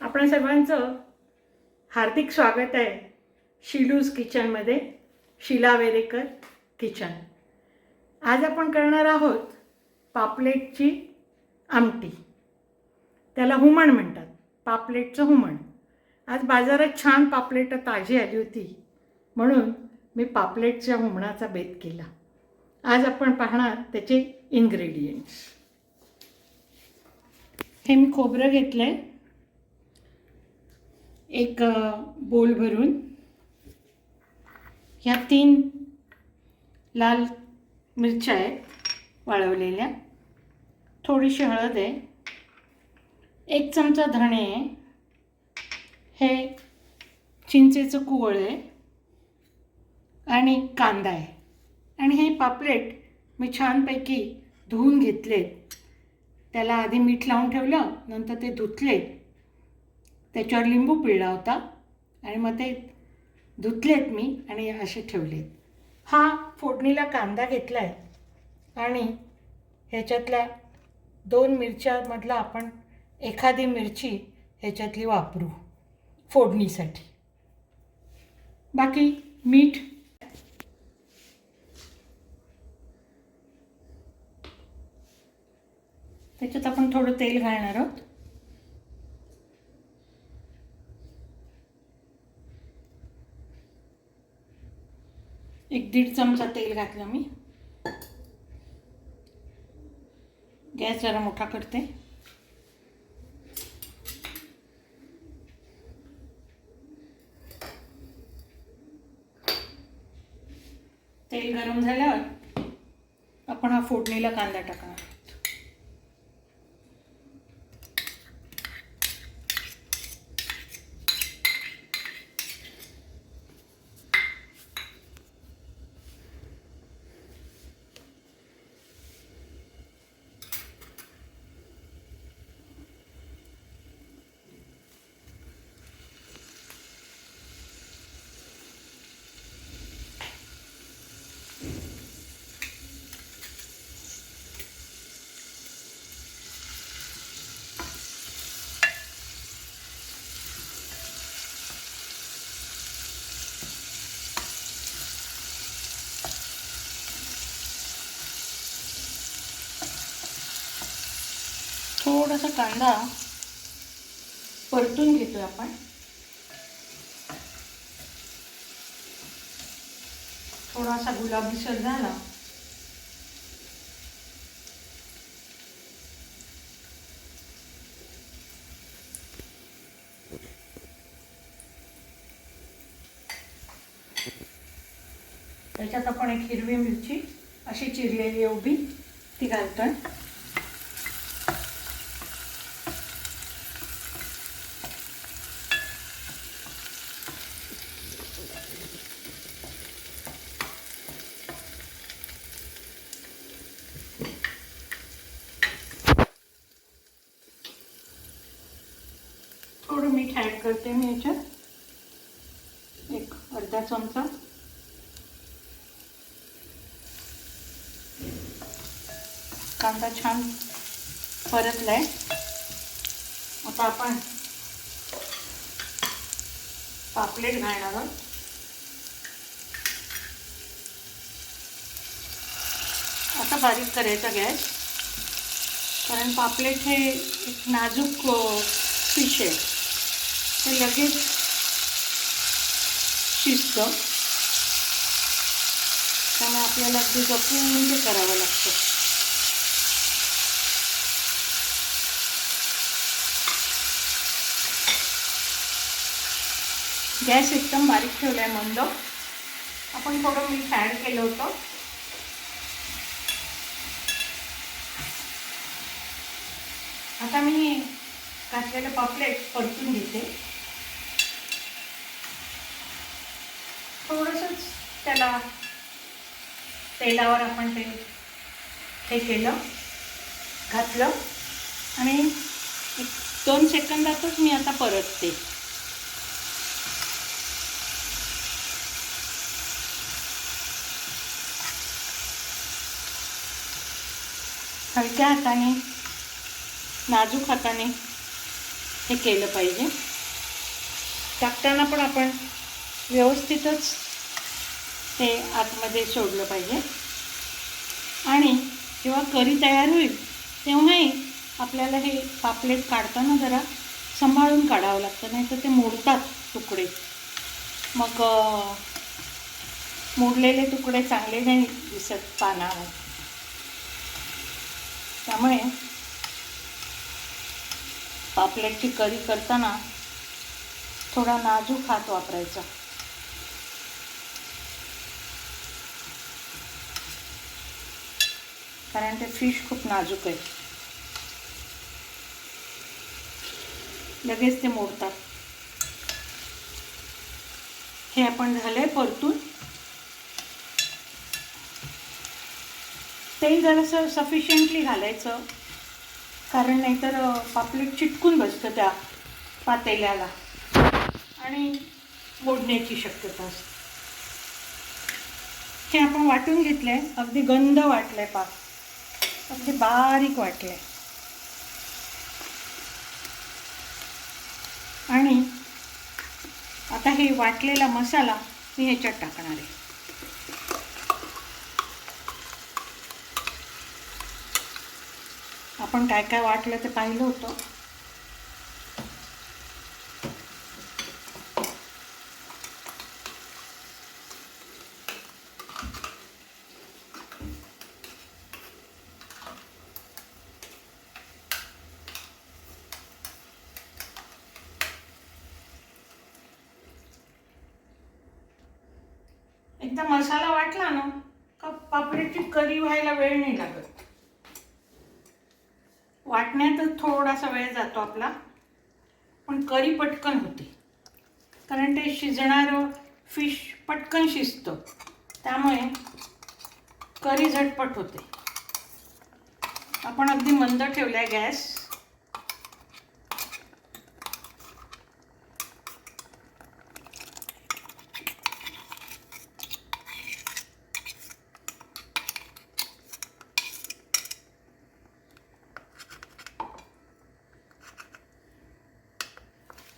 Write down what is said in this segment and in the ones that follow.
आपण सर्वांचं हार्दिक स्वागत आहे शीलूज किचनमध्ये. शीला वेरेकर किचन. आज आपण करणार आहोत पापलेटची आमटी. त्याला हुमण म्हणतात, पापलेटचं हुमण. आज बाजारात छान पापलेट ताजी आली होती म्हणून मी पापलेटच्या हुमणाचा बेत केला. आज आपण पाहणार त्याचे इन्ग्रेडियंट्स. हे मी खोबरं घेतलं आहे एक बोल भरून. ह्या 3 लाल मिरच्या आहेत वाळवलेल्या, थोडीशी हळद आहे, 1 चमचा धणे आहे, हे चिंचेचं कुवळ आहे आणि कांदा आहे. आणि हे पापलेट मी छानपैकी धुवून घेतले. त्याला आधी मीठ लावून ठेवलं, नंतर ते धुतले, त्याच्यावर लिंबू पिळला होता आणि मग ते धुतलेत मी आणि असे ठेवलेत. हा फोडणीला कांदा घेतला आहे आणि ह्याच्यातल्या 2 मिरच्यामधला आपण एखादी मिरची ह्याच्यातली वापरू फोडणीसाठी. बाकी मीठ, त्याच्यात आपण थोडं तेल घालणार आहोत. एक 1.5 चमचा तेल घातलं मी. गॅस जरा मोठा करते. तेल गरम झाल्यावर आपण हा फोडणीला कांदा टाकणार. थोडासा कांदा परतून घेतोय आपण. थोडासा गुलाबीसर झाला त्याच्यात आपण एक हिरवी मिरची अशी चिरलेली उभी ती घालतोय. थोडं मीठ ॲड करते मी याच्यात, एक अर्धा चमचा. कांदा छान परतलाय. आता आपण पापलेट घालणार आहोत. आता बारीक करायचा गॅस, कारण पापलेट हे एक नाजूक फिश आहे, ते लगेच शिजतं, त्यामुळे आपल्याला अगदी जपून ते करावं लागतं. गॅस एकदम बारीक ठेवला आहे, मंद. आपण थोडं मीठ ॲड केलं होतं. आता मी घातलेलं पापलेट परतून घेते. थोडंसंच त्याला तेलावर आपण ते हे केलं, घातलं आणि 2 सेकंदातच मी आता परतते. हलक्या हाताने, नाजूक हाताने हे केलं पाहिजे. टाकताना पण आपण व्यवस्थितच ते आतमध्ये सोडलं पाहिजे. आणि जेव्हा करी तयार होईल तेव्हाही आपल्याला हे पापलेट काढताना जरा सांभाळून काढावं लागतं, नाही तर ते मोडतात तुकडे. मग मोडलेले तुकडे चांगले नाही दिसत पानावर. त्यामुळे पापलेटची करी करताना थोडा नाजूक हात वापरायचा. कारण ते फिश खूप नाजूक आहे, लगेच ते मोडतात. हे आपण झालंय परतून. तेल जरासं सफिशियंटली घालायचं, कारण नाहीतर पापलेट चिटकून बसतं त्या पातेल्याला आणि मोडण्याची शक्यता असते. हे आपण वाटून घेतलं आहे, अगदी गंध वाटलं आहे, पाक अगदी बारीक वाटलं आहे. आणि आता हे वाटलेला मसाला मी ह्याच्यात टाकणार आहे. आपण काय काय वाटलं ते पाहिलं होतं. एकदा मसाला वाटला ना का पापलेटची करी व्हायला वेळ नाही लागत. वाटण्यातच थोडासा वेळ जातो आपला, पण करी पटकन होते. कारण ते शिजणारं फिश पटकन शिजतं, त्यामुळे करी झटपट होते. आपण अगदी मंद ठेवलाय गॅस.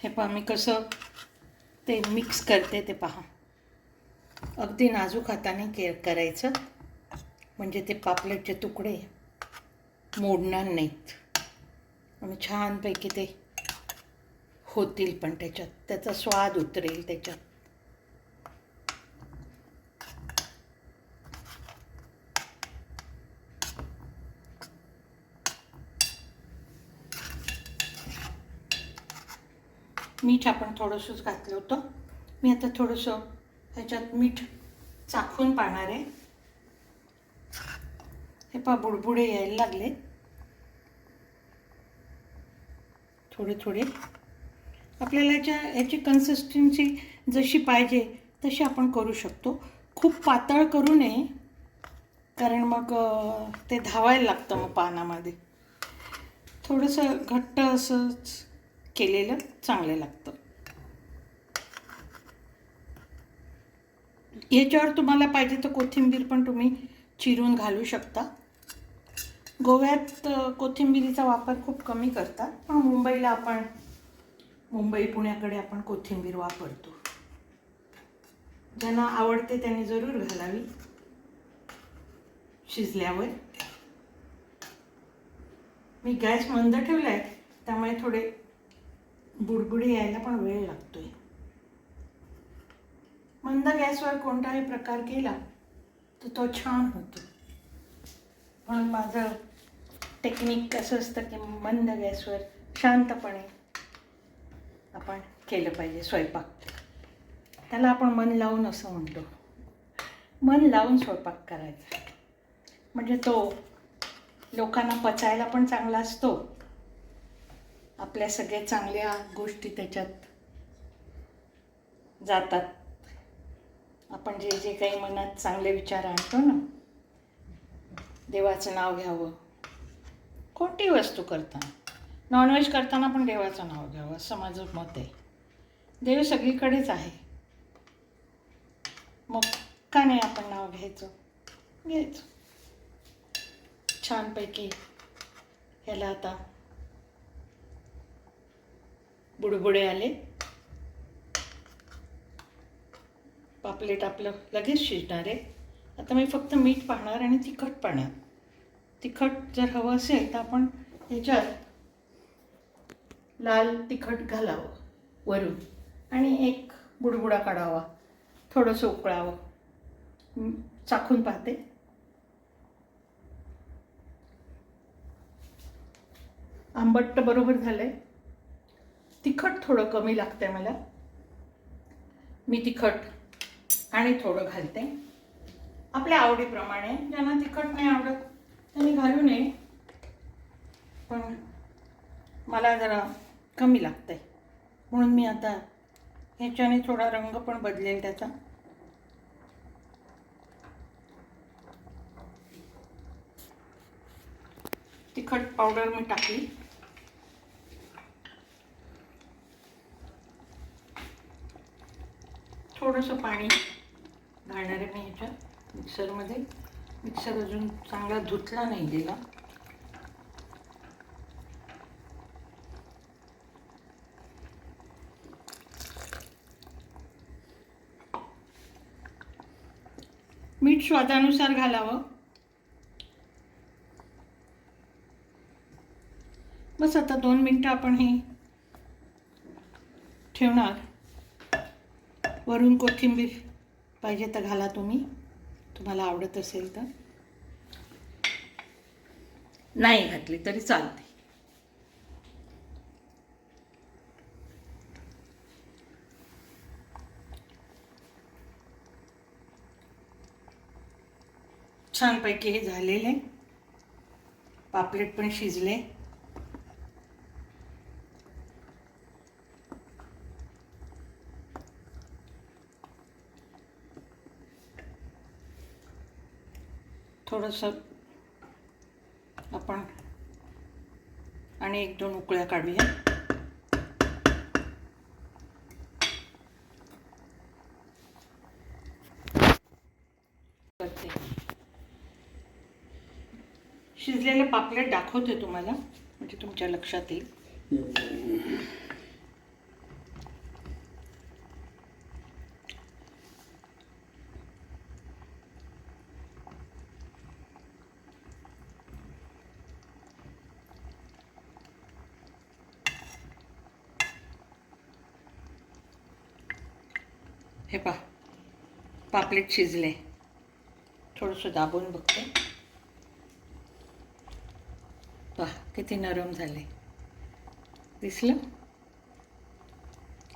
हे पहा मी कसं ते मिक्स करते ते पहा. अगदी नाजूक हाताने करायचं, म्हणजे ते पापलेटचे तुकडे मोडणार नाहीत आणि छानपैकी ते होतील, पण त्याचा स्वाद उतरेल त्याच्यात. मीठ आपण थोडंसंच घातलं होतं. मी आता थोडंसं ह्याच्यात मीठ चाखून पाहणार आहे. हे पहा बुडबुडे यायला लागले थोडे थोडे. आपल्याला याची कन्सिस्टन्सी जशी पाहिजे तशी आपण करू शकतो. खूप पातळ करू नये, कारण मग ते धावायला लागतं मग पानामध्ये. थोडंसं घट्ट असंच केलेलं चांगलं लागतं. याच्यावर तुम्हाला पाहिजे तर कोथिंबीर पण तुम्ही चिरून घालू शकता. गोव्यात कोथिंबीरीचा वापर खूप कमी करतात, पण मुंबई पुण्याकडे आपण कोथिंबीर वापरतो. ज्यांना आवडते त्यांनी जरूर घालावी शिजल्यावर. मी गॅस मंद ठेवलाय, त्यामुळे थोडे बुडबुडे यायला पण वेळ लागतोय. मंद गॅसवर कोणताही प्रकार केला तर तो छान होतो. पण माझं टेक्निक असं असतं की मंद गॅसवर शांतपणे आपण केलं पाहिजे स्वयंपाक. त्याला आपण मन लावून असं म्हणतो. मन लावून स्वयंपाक करायचा, म्हणजे तो लोकांना पचायला पण चांगला असतो. आपल्या सगळ्या चांगल्या गोष्टी त्याच्यात जातात. आपण जे जे काही मनात चांगले विचार आणतो ना, देवाचं नाव घ्यावं, कोणती वस्तू करताना, नॉनव्हेज करताना पण देवाचं नाव घ्यावं असं माझं मत आहे. देव सगळीकडेच आहे, मग का नाही आपण नाव घ्यायचं. छानपैकी ह्याला आता बुडबुडे आले. पापलेट आपलं लगेच शिजणार आहे. आता मी फक्त मीठ पाहणार आणि तिखट पाहणार. तिखट जर हवं असेल तर आपण ह्याच्यात लाल तिखट घालावं वरून आणि एक बुडबुडा काढावा, थोडंसं उकळावं. चाखून पाहते. आंबट तर बरोबर झालंय. तिखट थोडं कमी लागतंय मला. मी तिखट आणि थोडं घालते आपल्या आवडीप्रमाणे. ज्यांना तिखट नाही आवडत त्यांनी घालू नये, पण मला जरा कमी लागतंय म्हणून मी आता ह्याच्याने थोडा रंग पण बदलेल त्याचा. तिखट पावडर मी टाकली. थोडंसं पाणी घालणार आहे मी ह्याच्यात मिक्सरमध्ये. मिक्सर अजून चांगला धुतला नाही गेला. मीठ स्वादानुसार घालावं. बस आता 2 मिनटं आपण हे ठेवणार. वरून कोथिंबीर पाहिजे तर घाला तुम्हाला आवडत असेल तर. नाही घातली तरी चालते. छानपैकी हे झालेले. पापलेट पण शिजले. थोडंसं आपण आणि 1-2 उकळ्या काढूया. करते. शिजलेले पापलेट दाखवते तुम्हाला, म्हणजे तुमच्या लक्षात येईल. हे पहा, पापलेट शिजले. थोडंसं दाबून बघते. पहा किती नरम झाले. दिसलं?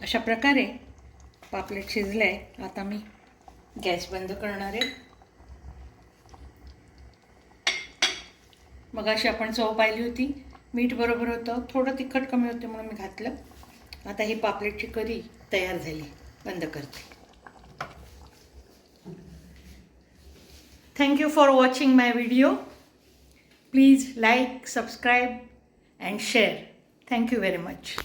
अशा प्रकारे पापलेट शिजले. आता मी गॅस बंद करणार आहे. मगाशी आपण चव पाहिली होती, मीठ बरोबर होतं, थोडं तिखट कमी होते म्हणून मी घातलं. आता ही पापलेटची करी तयार झाली. बंद करते. Thank you for watching my video. Please like, subscribe and share. Thank you very much.